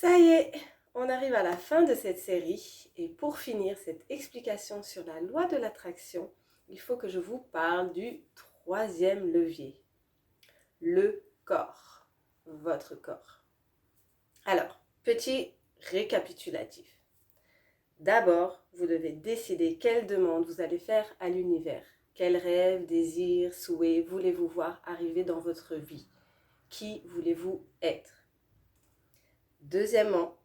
Ça y est, on arrive à la fin de cette série et pour finir cette explication sur la loi de l'attraction, il faut que je vous parle du troisième levier, le corps, votre corps. Alors, petit récapitulatif. D'abord, vous devez décider quelle demande vous allez faire à l'univers. Quels rêves, désirs, souhaits voulez-vous voir arriver dans votre vie? Qui voulez-vous être? Deuxièmement,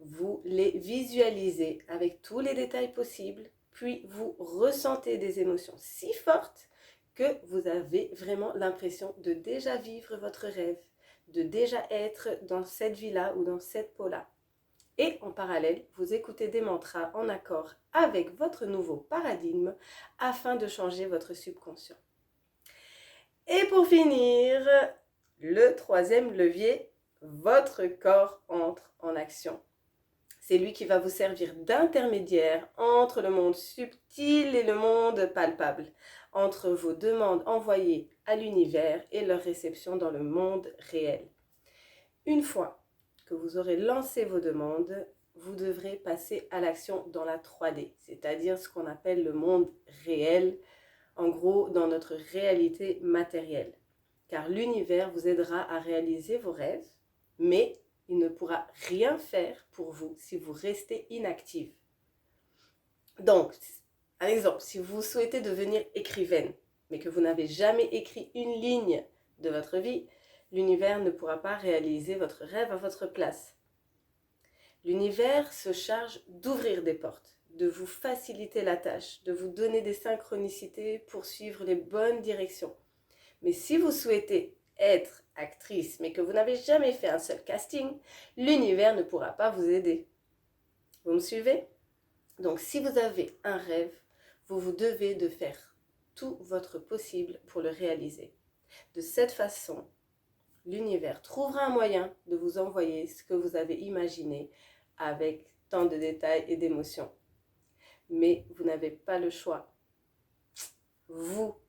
vous les visualisez avec tous les détails possibles, puis vous ressentez des émotions si fortes que vous avez vraiment l'impression de déjà vivre votre rêve, de déjà être dans cette vie-là ou dans cette peau-là. Et en parallèle, vous écoutez des mantras en accord avec votre nouveau paradigme afin de changer votre subconscient. Et pour finir, le troisième levier, votre corps entre en action. C'est lui qui va vous servir d'intermédiaire entre le monde subtil et le monde palpable, entre vos demandes envoyées à l'univers et leur réception dans le monde réel. Une fois que vous aurez lancé vos demandes, vous devrez passer à l'action dans la 3D, c'est-à-dire ce qu'on appelle le monde réel, en gros dans notre réalité matérielle. Car l'univers vous aidera à réaliser vos rêves, mais il ne pourra rien faire pour vous si vous restez inactive. Donc, un exemple, si vous souhaitez devenir écrivaine, mais que vous n'avez jamais écrit une ligne de votre vie, l'univers ne pourra pas réaliser votre rêve à votre place. L'univers se charge d'ouvrir des portes, de vous faciliter la tâche, de vous donner des synchronicités pour suivre les bonnes directions. Mais si vous souhaitez être actrice, mais que vous n'avez jamais fait un seul casting, l'univers ne pourra pas vous aider. Vous me suivez? Donc si vous avez un rêve, vous devez de faire tout votre possible pour le réaliser. De cette façon, l'univers trouvera un moyen de vous envoyer ce que vous avez imaginé avec tant de détails et d'émotions. Mais vous n'avez pas le choix. Vous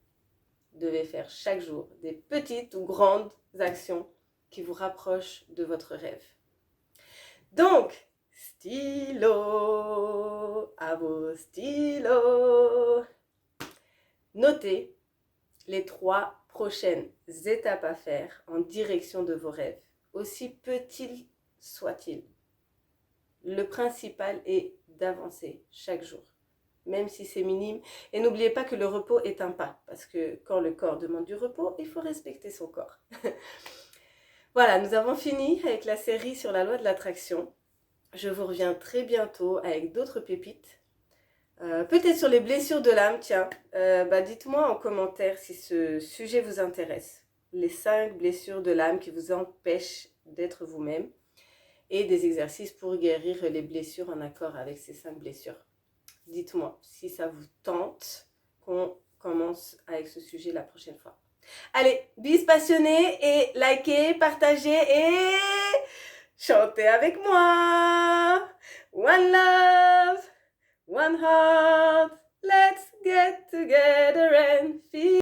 devez faire chaque jour des petites ou grandes actions qui vous rapprochent de votre rêve. Donc, stylo, à vos stylos. Notez les 3 prochaines étapes à faire en direction de vos rêves, aussi petits soient-ils. Le principal est d'avancer chaque jour, même si c'est minime. Et n'oubliez pas que le repos est un pas, parce que quand le corps demande du repos, il faut respecter son corps. Voilà, nous avons fini avec la série sur la loi de l'attraction. Je vous reviens très bientôt avec d'autres pépites. Peut-être sur les blessures de l'âme, tiens. Dites-moi en commentaire si ce sujet vous intéresse. Les 5 blessures de l'âme qui vous empêchent d'être vous-même. Et des exercices pour guérir les blessures en accord avec ces 5 blessures. Dites-moi si ça vous tente qu'on commence avec ce sujet la prochaine fois. Allez, bis passionnés et likez, partagez et chantez avec moi. One love, one heart, let's get together and feel.